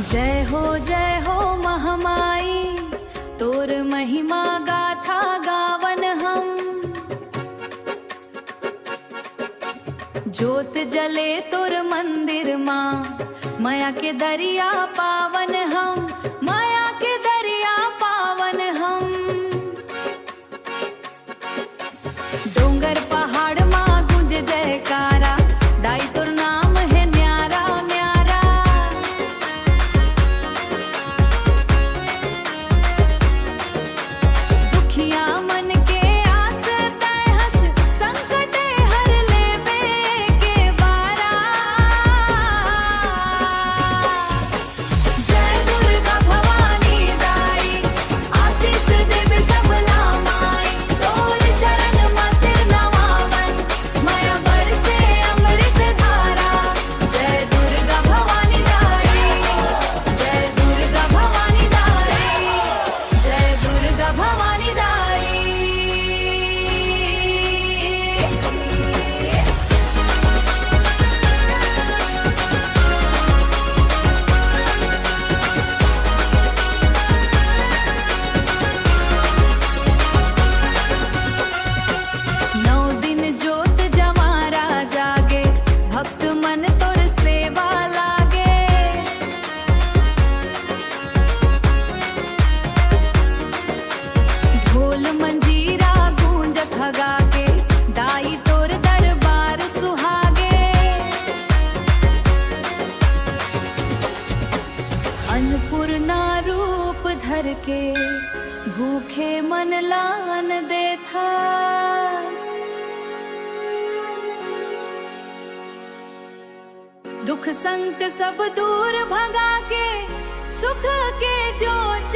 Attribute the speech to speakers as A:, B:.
A: जय हो महामाई, तोर महिमा गाथा गावन हम। जोत जले तोर मंदिर माँ, माया के दरिया पावन हम, माया के दरिया पावन हम। डोंगर पहाड़ माँ गुंज जयकारा, दाई तोर नाम है न्यारा न्यारा। दुखिया मन के आस तय हंस, संकटे हर लेबे के बारा। जय दुर्गा भवानी दाई, आशीष देवे सबला माई। तोर चरण माँ सिर नवावन, माया बरसे अमृत धारा। जय दुर्गा भवानी दाई, जय दुर्गा भवानी दाई, जय दुर्गा भवानी दाई। नौ दिन जोत जमारा जागे, भक्त मन तोर सेवा लागे। ढोल मंजीरा गूंजत हगा के, दाई तोर दरबार सुहागे। अन्नपूर्णा रूप धर के, भूखे मन लान देथास। दुख संक सब दूर भगा के, सुख के ज्योत